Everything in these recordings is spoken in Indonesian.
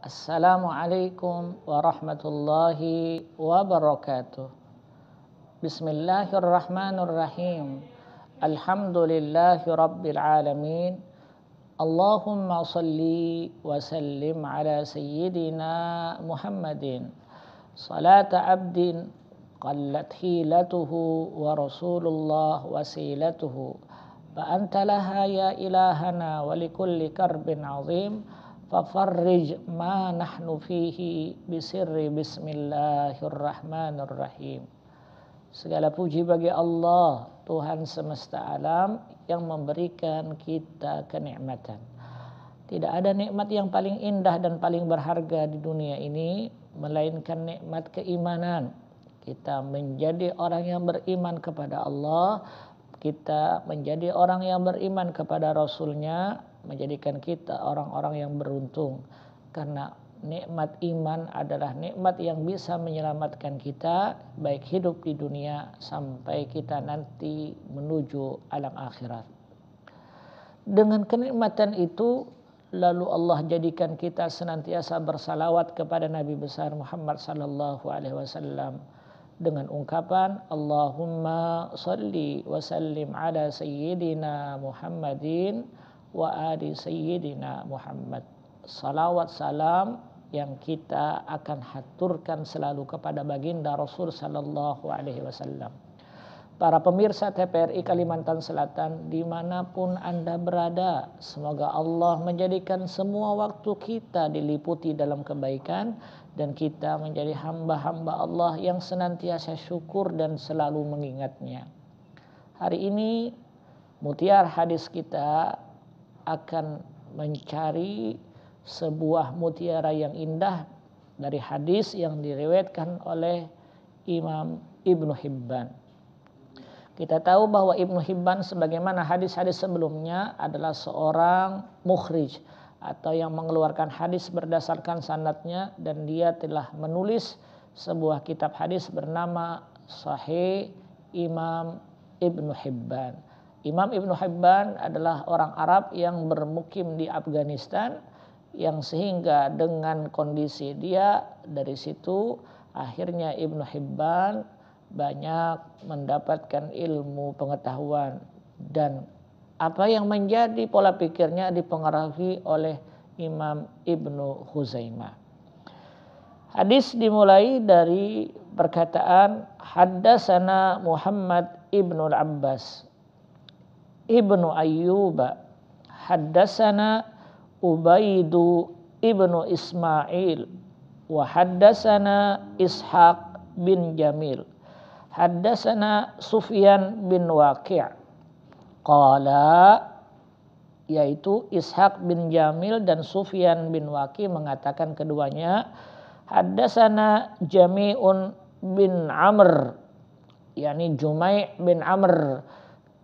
Assalamualaikum warahmatullahi wabarakatuh. Bismillahirrahmanirrahim. Alhamdulillahi rabbil alamin. Allahumma salli wa sallim ala sayyidina Muhammadin. Salata abdin qallat hilatuhu wa rasulullah wasilatuhu. Fa anta laha ya ilahana wa likulli karbin azim. Fafarrij ma nahnu fihi bisirri bismillahirrahmanirrahim. Segala puji bagi Allah, Tuhan semesta alam yang memberikan kita kenikmatan. Tidak ada nikmat yang paling indah dan paling berharga di dunia ini melainkan nikmat keimanan. Kita menjadi orang yang beriman kepada Allah, kita menjadi orang yang beriman kepada Rasul-Nya, menjadikan kita orang-orang yang beruntung. Karena nikmat iman adalah nikmat yang bisa menyelamatkan kita baik hidup di dunia sampai kita nanti menuju alam akhirat. Dengan kenikmatan itu lalu Allah jadikan kita senantiasa bersalawat kepada Nabi besar Muhammad sallallahu alaihi wasallam dengan ungkapan Allahumma salli wa sallim ala sayyidina Muhammadin wa ali sayyidina Muhammad. Salawat salam yang kita akan haturkan selalu kepada baginda Rasul sallallahu alaihi wasallam. Para pemirsa TPRI Kalimantan Selatan dimanapun Anda berada, semoga Allah menjadikan semua waktu kita diliputi dalam kebaikan dan kita menjadi hamba-hamba Allah yang senantiasa syukur dan selalu mengingatnya. Hari ini mutiara hadis kita akan mencari sebuah mutiara yang indah dari hadis yang diriwayatkan oleh Imam Ibnu Hibban. Kita tahu bahwa Ibnu Hibban sebagaimana hadis-hadis sebelumnya adalah seorang mukhrij atau yang mengeluarkan hadis berdasarkan sanadnya, dan dia telah menulis sebuah kitab hadis bernama Sahih Imam Ibnu Hibban. Imam Ibnu Hibban adalah orang Arab yang bermukim di Afghanistan, yang sehingga dengan kondisi dia dari situ akhirnya Ibnu Hibban banyak mendapatkan ilmu pengetahuan, dan apa yang menjadi pola pikirnya dipengaruhi oleh Imam Ibnu Khuzaimah. Hadis dimulai dari perkataan Haddatsana Muhammad Ibnu Abbas Ibnu Ayyub, haddatsana Ubaidu Ibnu Ismail, wa haddatsana Ishaq bin Jamil, haddatsana Sufyan bin Waqi'. Qala, yaitu Ishaq bin Jamil dan Sufyan bin Waqi' mengatakan keduanya, haddatsana Jami'un bin Amr, yakni Jumai' bin Amr.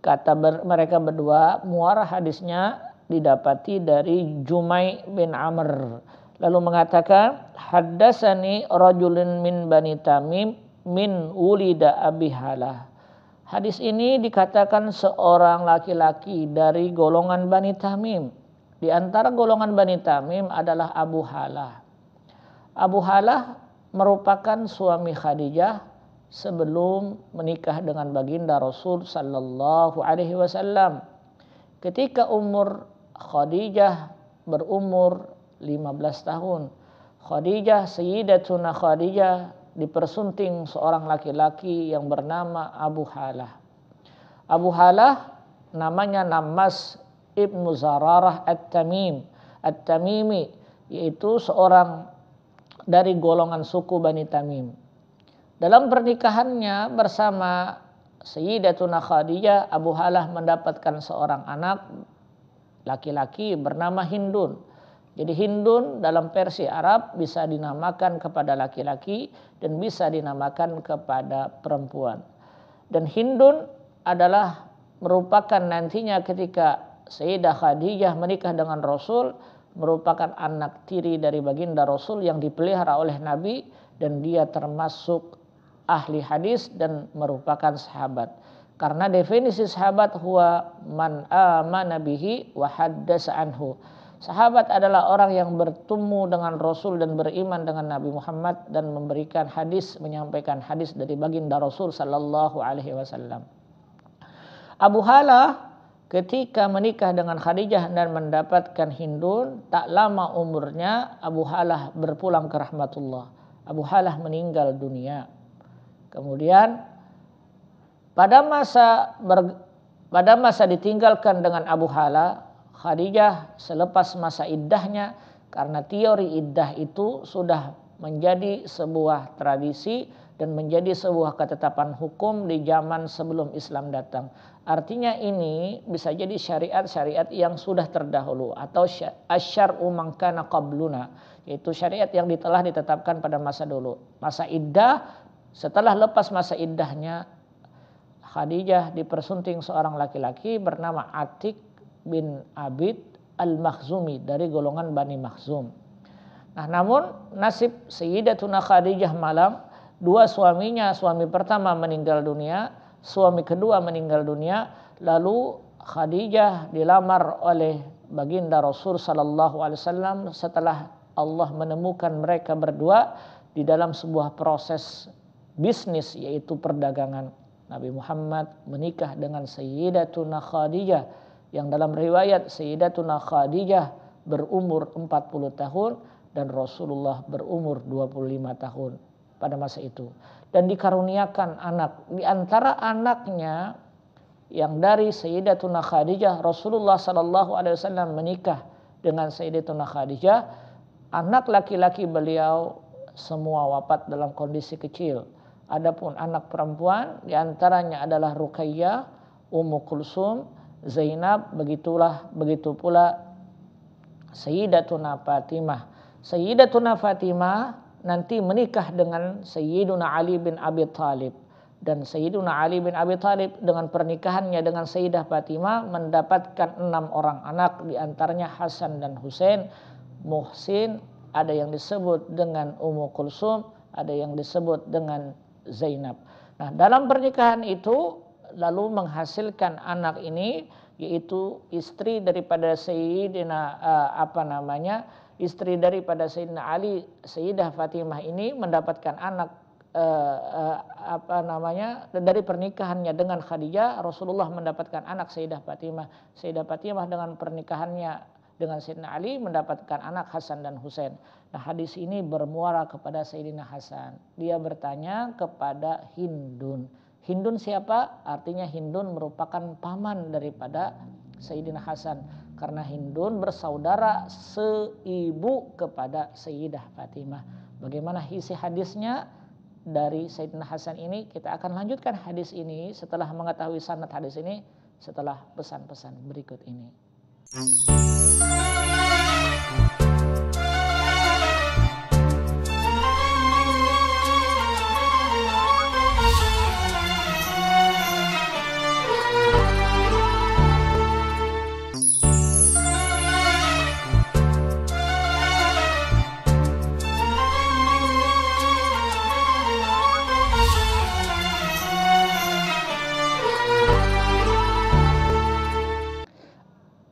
Kata mereka berdua, muara hadisnya didapati dari Jumai' bin Amr. Lalu mengatakan, haddatsani rajulun min Bani Tamim min ulida Abi Halah. Hadis ini dikatakan seorang laki-laki dari golongan Bani Tamim. Di antara golongan Bani Tamim adalah Abu Halah. Abu Halah merupakan suami Khadijah sebelum menikah dengan baginda Rasul sallallahu alaihi wasallam. Ketika umur Khadijah berumur 15 tahun, Khadijah, Sayyidatuna Khadijah dipersunting seorang laki-laki yang bernama Abu Halah. Abu Halah namanya Nammas Ibnu Zararah At-Tamimi, yaitu seorang dari golongan suku Bani Tamim. Dalam pernikahannya bersama Sayyidatuna Khadijah, Abu Halah mendapatkan seorang anak laki-laki bernama Hindun. Jadi Hindun dalam versi Arab bisa dinamakan kepada laki-laki dan bisa dinamakan kepada perempuan. Dan Hindun adalah merupakan nantinya ketika Sayyidah Khadijah menikah dengan Rasul, merupakan anak tiri dari baginda Rasul yang dipelihara oleh Nabi, dan dia termasuk ahli hadis dan merupakan sahabat. Karena definisi sahabat huwa man amana bihi wa haddasa anhu. Sahabat adalah orang yang bertemu dengan Rasul dan beriman dengan Nabi Muhammad dan memberikan hadis, menyampaikan hadis dari baginda Rasul sallallahu alaihi wasallam. Abu Halah ketika menikah dengan Khadijah dan mendapatkan Hindun, tak lama umurnya Abu Halah berpulang ke rahmatullah. Abu Halah meninggal dunia. Kemudian pada masa ditinggalkan dengan Abu Halah, Khadijah selepas masa iddahnya, karena teori iddah itu sudah menjadi sebuah tradisi dan menjadi sebuah ketetapan hukum di zaman sebelum Islam datang. Artinya ini bisa jadi syariat-syariat yang sudah terdahulu atau asyar'u man kana qabluna, yaitu syariat yang telah ditetapkan pada masa dulu. Masa iddah, setelah lepas masa iddahnya, Khadijah dipersunting seorang laki-laki bernama Atik bin Abid al-Makhzumi dari golongan Bani Makhzum. Nah, namun nasib Sayyidatuna Khadijah malang, dua suaminya, suami pertama meninggal dunia, suami kedua meninggal dunia, lalu Khadijah dilamar oleh baginda Rasul sallallahu alaihi wasallam setelah Allah menemukan mereka berdua di dalam sebuah proses bisnis, yaitu perdagangan. Nabi Muhammad menikah dengan Sayyidatuna Khadijah, yang dalam riwayat Sayyidatuna Khadijah berumur 40 tahun dan Rasulullah berumur 25 tahun pada masa itu. Dan dikaruniakan anak. Di antara anaknya yang dari Sayyidatuna Khadijah, Rasulullah sallallahu alaihi wasallam menikah dengan Sayyidatuna Khadijah. Anak laki-laki beliau semua wafat dalam kondisi kecil. Adapun anak perempuan diantaranya adalah Ruqayyah, Ummu Kulsum, Zainab, begitu pula Sayyidatuna Fatimah. Sayyidatuna Fatimah nanti menikah dengan Sayyiduna Ali bin Abi Thalib, dan Sayyiduna Ali bin Abi Thalib dengan pernikahannya dengan Sayyidah Fatimah mendapatkan 6 orang anak, diantaranya Hasan dan Husain, Muhsin, ada yang disebut dengan Ummu Kulsum, ada yang disebut dengan Zainab. Nah, dalam pernikahan itu lalu menghasilkan anak ini, yaitu istri daripada istri daripada Sayyidina Ali, Sayyidah Fatimah ini mendapatkan anak dari pernikahannya dengan Khadijah. Rasulullah mendapatkan anak Sayyidah Fatimah. Sayyidah Fatimah dengan pernikahannya dengan Sayyidina Ali mendapatkan anak Hasan dan Husain. Nah, hadis ini bermuara kepada Sayyidina Hasan. Dia bertanya kepada Hindun. Hindun siapa? Artinya Hindun merupakan paman daripada Sayyidina Hasan, karena Hindun bersaudara seibu kepada Sayyidah Fatimah. Bagaimana isi hadisnya dari Sayyidina Hasan ini? Kita akan lanjutkan hadis ini setelah mengetahui sanad hadis ini, setelah pesan-pesan berikut ini.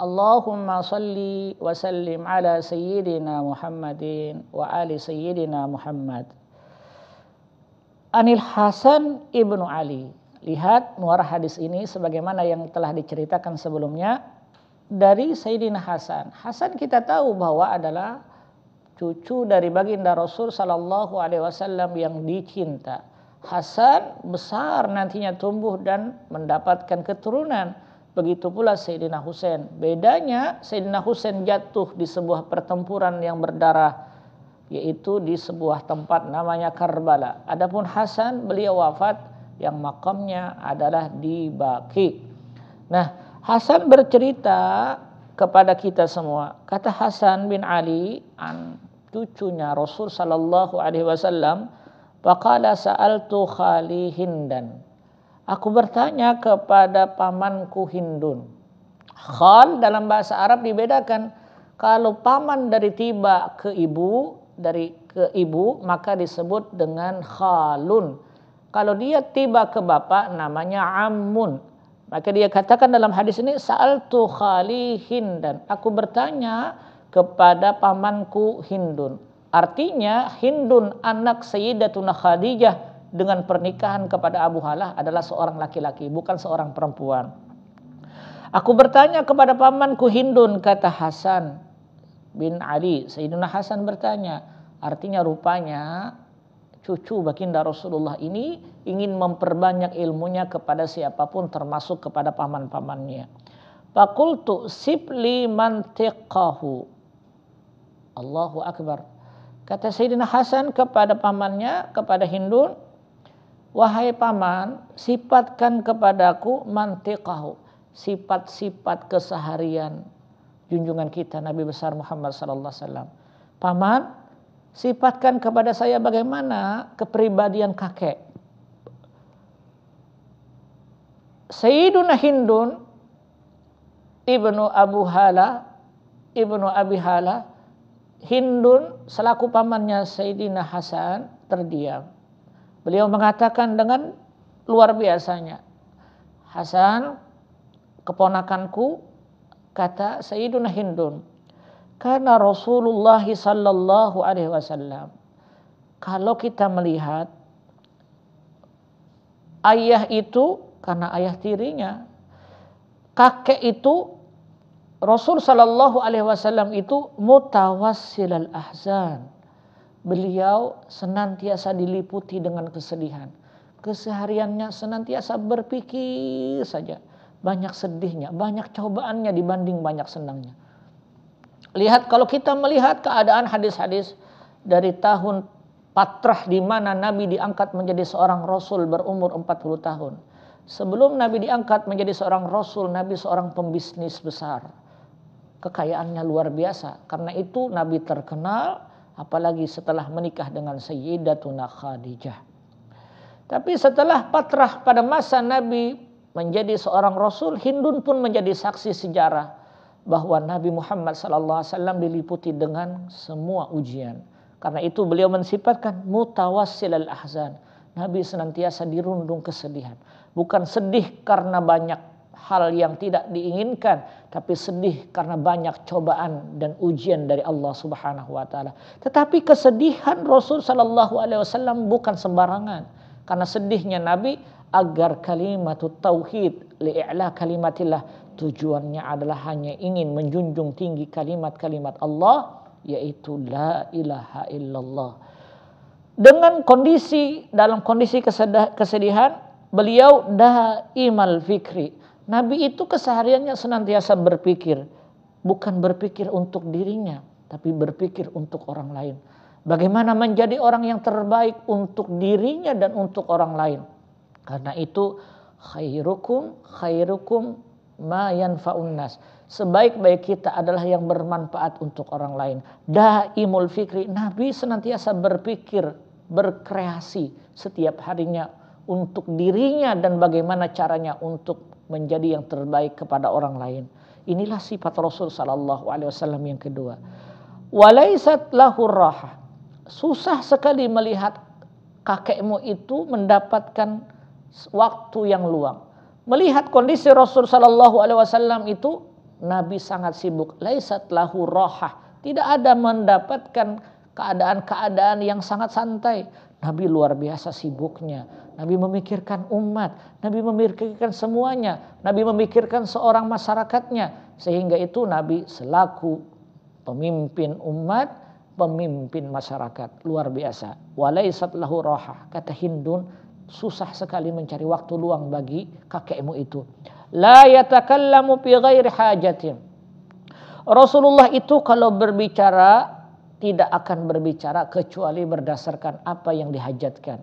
Allahumma salli wa sallim ala sayyidina Muhammadin wa ali sayyidina Muhammad. Anil Hasan ibnu Ali. Lihat muara hadis ini sebagaimana yang telah diceritakan sebelumnya dari Sayyidina Hasan. Hasan kita tahu bahwa adalah cucu dari baginda Rasul sallallahu alaihi wasallam yang dicinta. Hasan besar nantinya tumbuh dan mendapatkan keturunan. Begitu pula Sayyidina Husain. Bedanya Sayyidina Husain jatuh di sebuah pertempuran yang berdarah, yaitu di sebuah tempat namanya Karbala. Adapun Hasan beliau wafat yang makamnya adalah di Baqi. Nah, Hasan bercerita kepada kita semua. Kata Hasan bin Ali, cucunya Rasul sallallahu alaihi wasallam, faqala sa'altu khali Hindan. Aku bertanya kepada pamanku Hindun. Khal dalam bahasa Arab dibedakan. Kalau paman dari tiba ke ibu, maka disebut dengan khalun. Kalau dia tiba ke bapak namanya ammun. Maka dia katakan dalam hadis ini, sa'altu khali Hindan. Aku bertanya kepada pamanku Hindun. Artinya Hindun anak Sayyidatuna Khadijah dengan pernikahan kepada Abu Halah adalah seorang laki-laki, bukan seorang perempuan. Aku bertanya kepada pamanku Hindun, kata Hasan bin Ali. Sayyidina Hasan bertanya, artinya rupanya cucu baginda Rasulullah ini ingin memperbanyak ilmunya kepada siapapun termasuk kepada paman-pamannya. Faqultu sibli mantiqahu. Allahu Akbar. Kata Sayyidina Hasan kepada pamannya, kepada Hindun, wahai paman, sifatkan kepadaku mantiqahu, sifat-sifat keseharian junjungan kita Nabi besar Muhammad sallallahu alaihi wasallam. Paman, sifatkan kepada saya bagaimana kepribadian kakek. Sayyiduna Hindun ibnu Abi Hala, Hindun selaku pamannya Sayyidina Hasan terdiam. Beliau mengatakan dengan luar biasanya, Hasan, keponakanku, kata Sayyiduna Hindun, karena Rasulullah sallallahu alaihi wasallam, kalau kita melihat ayah itu karena ayah tirinya, kakek itu Rasul sallallahu alaihi wasallam itu mutawassilal ahzan. Beliau senantiasa diliputi dengan kesedihan. Kesehariannya senantiasa berpikir saja. Banyak sedihnya, banyak cobaannya dibanding banyak senangnya. Lihat, kalau kita melihat keadaan hadis-hadis dari tahun Patrah di mana Nabi diangkat menjadi seorang Rasul berumur 40 tahun. Sebelum Nabi diangkat menjadi seorang Rasul, Nabi seorang pembisnis besar. Kekayaannya luar biasa. Karena itu Nabi terkenal, apalagi setelah menikah dengan Sayyidatuna Khadijah. Tapi setelah Patrah pada masa Nabi menjadi seorang Rasul, Hindun pun menjadi saksi sejarah bahwa Nabi Muhammad SAW diliputi dengan semua ujian. Karena itu beliau mensifatkan mutawassilal ahzan. Nabi senantiasa dirundung kesedihan. Bukan sedih karena banyak hal yang tidak diinginkan, tapi sedih karena banyak cobaan dan ujian dari Allah Subhanahu wa taala. Tetapi kesedihan Rasul sallallahu alaihi wasallam bukan sembarangan. Karena sedihnya Nabi agar kalimatut tauhid li'ila kalimatillah, tujuannya adalah hanya ingin menjunjung tinggi kalimat-kalimat Allah, yaitu la ilaha illallah. Dalam kondisi kesedihan, beliau daimal fikri. Nabi itu kesehariannya senantiasa berpikir, bukan berpikir untuk dirinya, tapi berpikir untuk orang lain. Bagaimana menjadi orang yang terbaik untuk dirinya dan untuk orang lain. Karena itu khairukum ma yanfa'un nas. Sebaik-baik kita adalah yang bermanfaat untuk orang lain. Daimul fikri, Nabi senantiasa berpikir, berkreasi setiap harinya untuk dirinya dan bagaimana caranya untuk menjadi yang terbaik kepada orang lain. Inilah sifat Rasul sallallahu alaihi wasallam yang kedua. Walaisat lahu raha. Susah sekali melihat kakekmu itu mendapatkan waktu yang luang. Melihat kondisi Rasul sallallahu alaihi wasallam itu, Nabi sangat sibuk. Laisat lahu raha. Tidak ada mendapatkan keadaan-keadaan yang sangat santai. Nabi luar biasa sibuknya. Nabi memikirkan umat. Nabi memikirkan semuanya. Nabi memikirkan seorang masyarakatnya. Sehingga itu Nabi selaku pemimpin umat, pemimpin masyarakat. Luar biasa. Walaisat lahu raha. Kata Hindun, susah sekali mencari waktu luang bagi kakekmu itu. La yatakallamu fi ghairi hajatin. Rasulullah itu kalau berbicara tidak akan berbicara kecuali berdasarkan apa yang dihajatkan.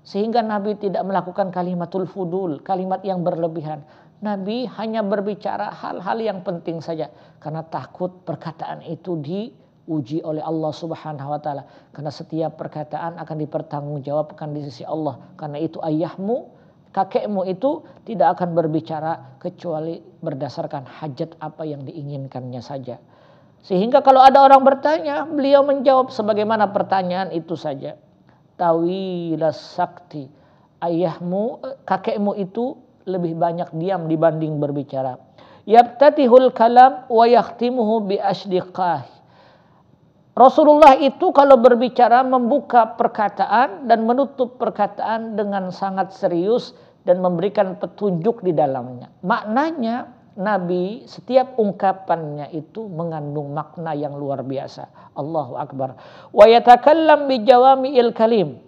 Sehingga Nabi tidak melakukan kalimatul fudul, kalimat yang berlebihan. Nabi hanya berbicara hal-hal yang penting saja. Karena takut perkataan itu diuji oleh Allah Subhanahu wa taala. Karena setiap perkataan akan dipertanggungjawabkan di sisi Allah. Karena itu ayahmu, kakekmu itu tidak akan berbicara kecuali berdasarkan hajat apa yang diinginkannya saja. Sehingga kalau ada orang bertanya, beliau menjawab sebagaimana pertanyaan itu saja. Tawilas sakti. Ayahmu, kakekmu itu lebih banyak diam dibanding berbicara. Yabtatihul kalam wa yakhtimuhu bi asdiqah. Rasulullah itu kalau berbicara membuka perkataan dan menutup perkataan dengan sangat serius dan memberikan petunjuk di dalamnya. Maknanya Nabi setiap ungkapannya itu mengandung makna yang luar biasa. Allahu Akbar. Wa yatakallam bi jawami'il kalim.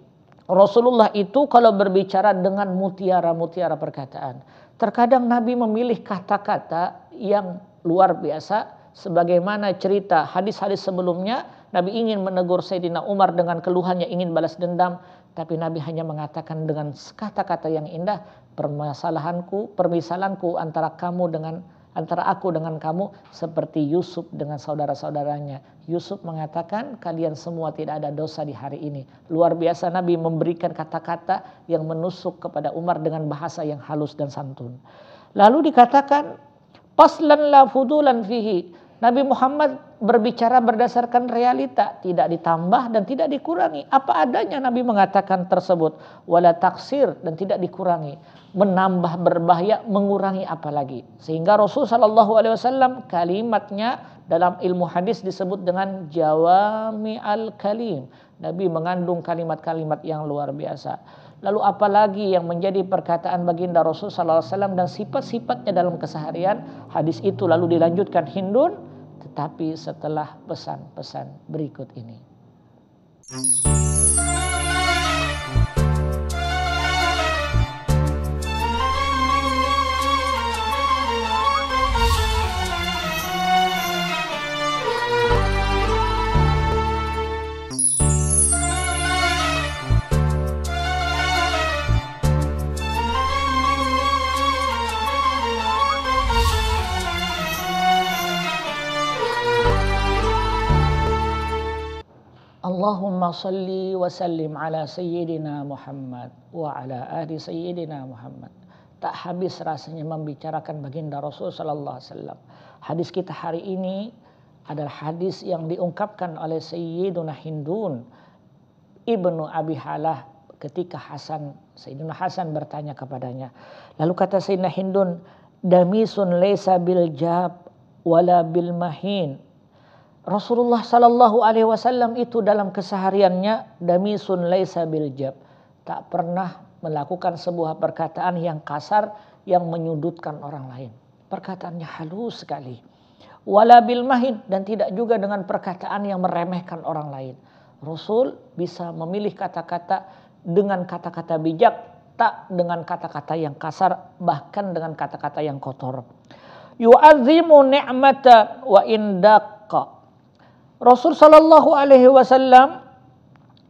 Rasulullah itu kalau berbicara dengan mutiara-mutiara perkataan. Terkadang Nabi memilih kata-kata yang luar biasa. Sebagaimana cerita hadis-hadis sebelumnya, Nabi ingin menegur Sayyidina Umar dengan keluhannya ingin balas dendam. Tapi Nabi hanya mengatakan dengan kata-kata yang indah, permisalanku antara aku dengan kamu seperti Yusuf dengan saudara-saudaranya. Yusuf mengatakan kalian semua tidak ada dosa di hari ini. Luar biasa Nabi memberikan kata-kata yang menusuk kepada Umar dengan bahasa yang halus dan santun. Lalu dikatakan paslan la fudulan fihi. Nabi Muhammad berbicara berdasarkan realita, tidak ditambah dan tidak dikurangi. Apa adanya Nabi mengatakan tersebut. Wala taksir, dan tidak dikurangi. Menambah berbahaya, mengurangi apalagi. Sehingga Rasul SAW kalimatnya dalam ilmu hadis disebut dengan jawami al-kalim. Nabi mengandung kalimat-kalimat yang luar biasa. Lalu apalagi yang menjadi perkataan baginda Rasul SAW dan sifat-sifatnya dalam keseharian. Hadis itu lalu dilanjutkan Hindun, tetapi setelah pesan-pesan berikut ini. Allahumma salli wa sallim ala Sayyidina Muhammad wa ala ahli Sayyidina Muhammad. Tak habis rasanya membicarakan baginda Rasul sallallahu alaihi wasallam. Hadis kita hari ini adalah hadis yang diungkapkan oleh Sayyiduna Hindun Ibnu Abi Halah ketika Sayyidina Hasan bertanya kepadanya. Lalu kata Sayyidina Hindun, damisun laysa bil jab wala bil mahin. Rasulullah sallallahu alaihi wasallam itu dalam kesehariannya damisun laisa bil jab, tak pernah melakukan sebuah perkataan yang kasar yang menyudutkan orang lain. Perkataannya halus sekali. Wala bil mahin, dan tidak juga dengan perkataan yang meremehkan orang lain. Rasul bisa memilih kata-kata dengan kata-kata bijak, tak dengan kata-kata yang kasar, bahkan dengan kata-kata yang kotor. Yu'azzimu ni'mata wa indaqqa. Rasul sallallahu alaihi wasallam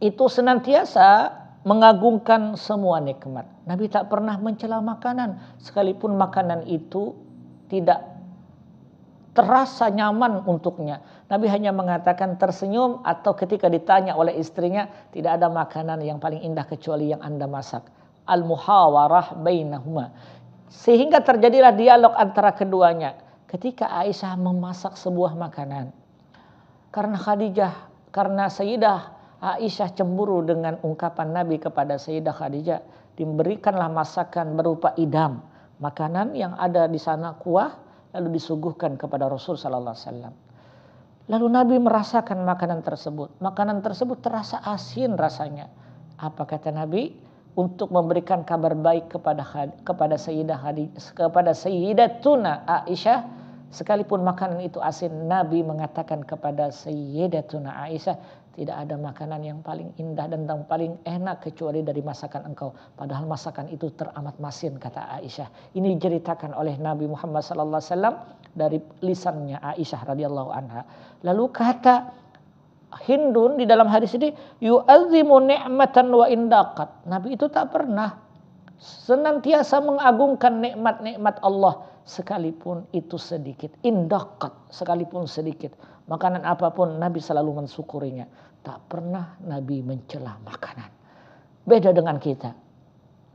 itu senantiasa mengagungkan semua nikmat. Nabi tak pernah mencela makanan, sekalipun makanan itu tidak terasa nyaman untuknya. Nabi hanya mengatakan tersenyum, atau ketika ditanya oleh istrinya, tidak ada makanan yang paling indah kecuali yang Anda masak. Al-muhawarah bainahuma. Sehingga terjadilah dialog antara keduanya. Ketika Aisyah memasak sebuah makanan, karena Sayyidah Aisyah cemburu dengan ungkapan Nabi kepada Sayyidah Khadijah, diberikanlah masakan berupa idam, makanan yang ada di sana kuah, lalu disuguhkan kepada Rasul sallallahu alaihi wasallam. Lalu Nabi merasakan makanan tersebut. Makanan tersebut terasa asin rasanya. Apa kata Nabi? Untuk memberikan kabar baik kepada Sayyidatuna Aisyah, sekalipun makanan itu asin, Nabi mengatakan kepada Sayyidatuna Aisyah, tidak ada makanan yang paling indah dan yang paling enak kecuali dari masakan engkau. Padahal masakan itu teramat masin, kata Aisyah. Ini diceritakan oleh Nabi Muhammad SAW dari lisannya Aisyah radhiyallahu anha. Lalu kata Hindun di dalam hadis ini, yu'azzimu ni'matan wa indaqat. Nabi itu tak pernah, senantiasa mengagungkan nikmat-nikmat Allah sekalipun itu sedikit. Indaqat, sekalipun sedikit. Makanan apapun Nabi selalu mensyukurinya. Tak pernah Nabi mencela makanan. Beda dengan kita.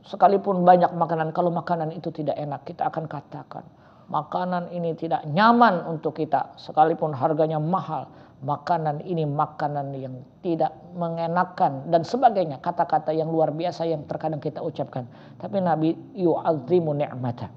Sekalipun banyak makanan, kalau makanan itu tidak enak, kita akan katakan makanan ini tidak nyaman untuk kita. Sekalipun harganya mahal, makanan ini makanan yang tidak mengenakan dan sebagainya. Kata-kata yang luar biasa yang terkadang kita ucapkan. Tapi Nabi yu'azzimu ni'mata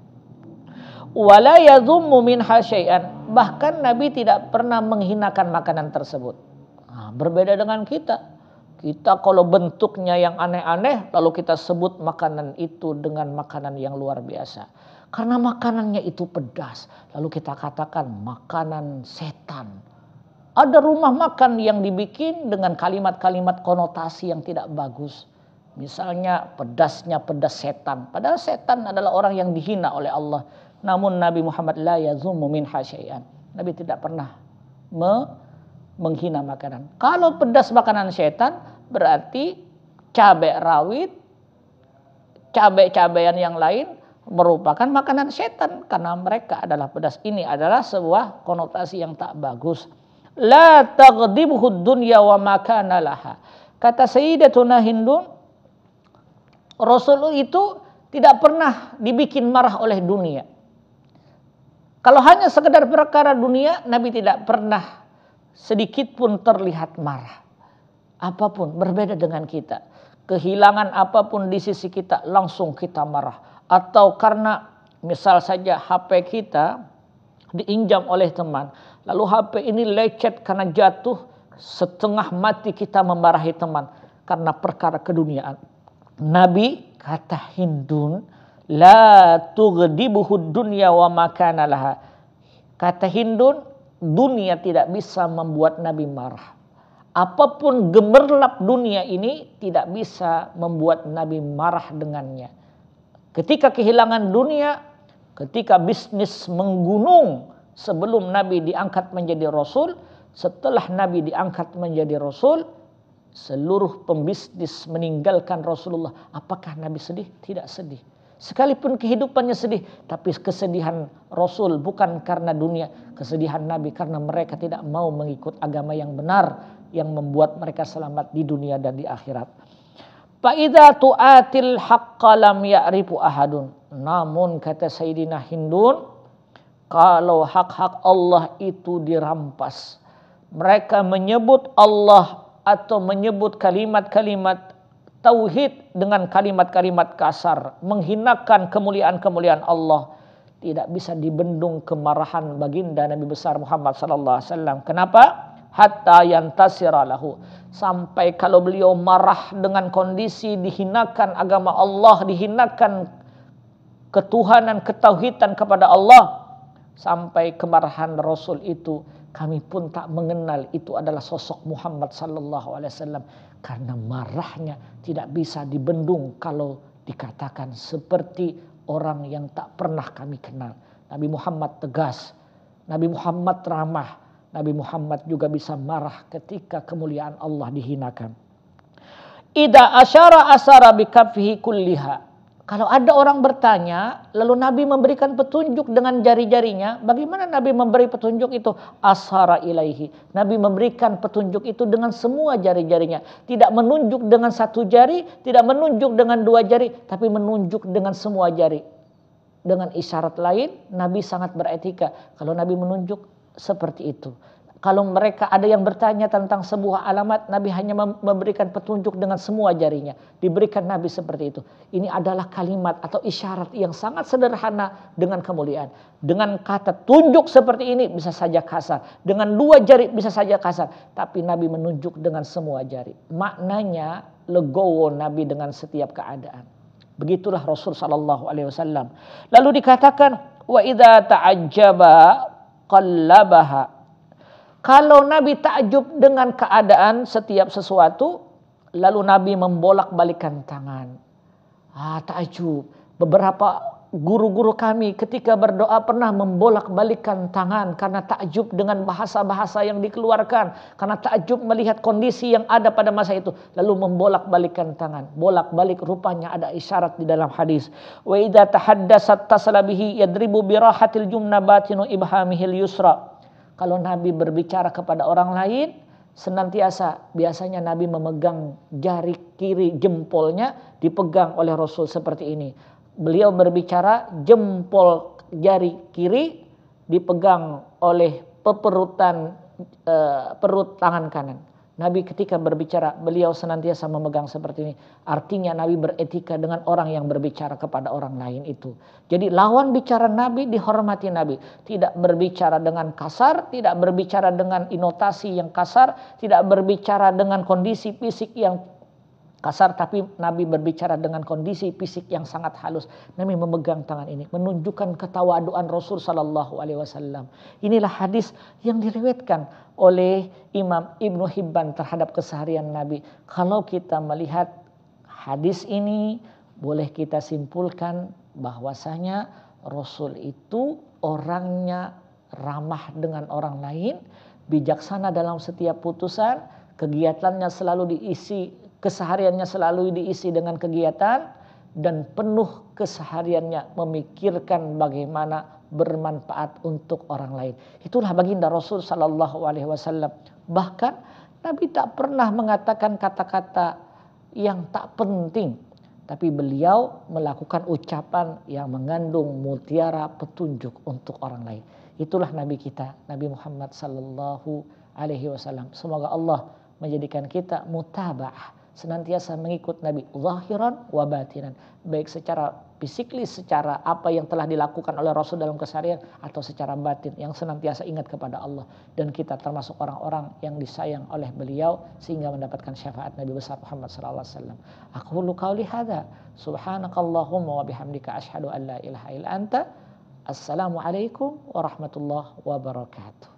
wala yadhummu minha syai'an. Bahkan Nabi tidak pernah menghinakan makanan tersebut. Nah, berbeda dengan kita. Kita kalau bentuknya yang aneh-aneh, lalu kita sebut makanan itu dengan makanan yang luar biasa. Karena makanannya itu pedas, lalu kita katakan makanan setan. Ada rumah makan yang dibikin dengan kalimat-kalimat konotasi yang tidak bagus. Misalnya pedasnya pedas setan. Padahal setan adalah orang yang dihina oleh Allah. Namun Nabi Muhammad la yazummu minha syai'an. Nabi tidak pernah menghina makanan. Kalau pedas makanan setan berarti cabai rawit, cabai-cabayan yang lain merupakan makanan setan karena mereka adalah pedas. Ini adalah sebuah konotasi yang tak bagus. La taghdibuhu dunya wa ma kana laha. Kata Sayyidatuna Hindun, Rasul itu tidak pernah dibikin marah oleh dunia. Kalau hanya sekedar perkara dunia, Nabi tidak pernah sedikit pun terlihat marah. Apapun berbeda dengan kita. Kehilangan apapun di sisi kita langsung kita marah. Atau karena misal saja HP kita diinjam oleh teman. Lalu HP ini lecet karena jatuh, setengah mati kita memarahi teman. Karena perkara keduniaan. Nabi kata Hindun, la tughdibuhu dunya wa ma kana laha. Kata Hindun, dunia tidak bisa membuat Nabi marah. Apapun gemerlap dunia ini tidak bisa membuat Nabi marah dengannya. Ketika kehilangan dunia, ketika bisnis menggunung sebelum Nabi diangkat menjadi Rasul, setelah Nabi diangkat menjadi Rasul, seluruh pembisnis meninggalkan Rasulullah. Apakah Nabi sedih? Tidak sedih. Sekalipun kehidupannya sedih, tapi kesedihan Rasul bukan karena dunia, kesedihan Nabi karena mereka tidak mau mengikut agama yang benar yang membuat mereka selamat di dunia dan di akhirat. Fa idza tu'atil haqqa lam ya'rifu ahadun. Namun kata Sayyidina Hindun, kalau hak-hak Allah itu dirampas, mereka menyebut Allah atau menyebut kalimat-kalimat tauhid dengan kalimat-kalimat kasar, menghinakan kemuliaan-kemuliaan Allah, tidak bisa dibendung kemarahan baginda Nabi besar Muhammad sallallahu alaihi wasallam. Kenapa? Hatta yantasira lahu. Sampai kalau beliau marah dengan kondisi dihinakan agama Allah, dihinakan ketuhanan, ketauhidan kepada Allah, sampai kemarahan Rasul itu kami pun tak mengenal itu adalah sosok Muhammad sallallahu alaihi wasallam, karena marahnya tidak bisa dibendung kalau dikatakan seperti orang yang tak pernah kami kenal. Nabi Muhammad tegas, Nabi Muhammad ramah, Nabi Muhammad juga bisa marah ketika kemuliaan Allah dihinakan. Ida asyara asara bikaffihi kulliha. Kalau ada orang bertanya, lalu Nabi memberikan petunjuk dengan jari-jarinya, bagaimana Nabi memberi petunjuk itu? Ashara ilaihi. Nabi memberikan petunjuk itu dengan semua jari-jarinya. Tidak menunjuk dengan satu jari, tidak menunjuk dengan dua jari, tapi menunjuk dengan semua jari. Dengan isyarat lain, Nabi sangat beretika. Kalau Nabi menunjuk seperti itu. Kalau mereka ada yang bertanya tentang sebuah alamat, Nabi hanya memberikan petunjuk dengan semua jarinya. Diberikan Nabi seperti itu. Ini adalah kalimat atau isyarat yang sangat sederhana dengan kemuliaan. Dengan kata tunjuk seperti ini bisa saja kasar. Dengan dua jari bisa saja kasar. Tapi Nabi menunjuk dengan semua jari. Maknanya legowo Nabi dengan setiap keadaan. Begitulah Rasul sallallahu alaihi wasallam. Lalu dikatakan wa idza ta'ajjaba qallabaha. Kalau Nabi takjub dengan keadaan setiap sesuatu, lalu Nabi membolak-balikan tangan. Takjub. Beberapa guru-guru kami ketika berdoa pernah membolak-balikan tangan karena takjub dengan bahasa-bahasa yang dikeluarkan, karena takjub melihat kondisi yang ada pada masa itu, lalu membolak-balikan tangan. Bolak-balik rupanya ada isyarat di dalam hadis. Wa idza tahaddasat tasalabihi yadribu birahatil jumna batinu ibhamihil yusra. Kalau Nabi berbicara kepada orang lain, biasanya Nabi memegang jari kiri jempolnya dipegang oleh Rasul seperti ini. Beliau berbicara, jempol jari kiri dipegang oleh perut tangan kanan. Nabi ketika berbicara, beliau senantiasa memegang seperti ini. Artinya Nabi beretika dengan orang yang berbicara kepada orang lain itu. Jadi lawan bicara Nabi dihormati Nabi. Tidak berbicara dengan kasar, tidak berbicara dengan inotasi yang kasar, tidak berbicara dengan kondisi fisik yang kasar, tapi Nabi berbicara dengan kondisi fisik yang sangat halus. Nabi memegang tangan ini, menunjukkan ketawaduan Rasul Sallallahu Alaihi Wasallam. Inilah hadis yang diriwayatkan oleh Imam Ibnu Hibban terhadap keseharian Nabi. Kalau kita melihat hadis ini, boleh kita simpulkan bahwasanya Rasul itu orangnya ramah dengan orang lain, bijaksana dalam setiap putusan, kegiatannya selalu diisi, kesehariannya selalu diisi dengan kegiatan, dan penuh kesehariannya memikirkan bagaimana bermanfaat untuk orang lain. Itulah baginda Rasul Sallallahu Alaihi Wasallam. Bahkan Nabi tak pernah mengatakan kata-kata yang tak penting, tapi beliau melakukan ucapan yang mengandung mutiara petunjuk untuk orang lain. Itulah Nabi kita, Nabi Muhammad Sallallahu Alaihi Wasallam. Semoga Allah menjadikan kita mutaba'ah, senantiasa mengikut Nabi zahiran wa batinan, baik secara fisiklis, secara apa yang telah dilakukan oleh Rasul dalam keseharian, atau secara batin yang senantiasa ingat kepada Allah. Dan kita termasuk orang-orang yang disayang oleh beliau sehingga mendapatkan syafaat Nabi besar Muhammad sallallahu alaihi wasallam. Aqulu qauli hadza subhanakallahumma wa bihamdika asyhadu an la ilaha illa anta, assalamualaikum warahmatullahi wabarakatuh.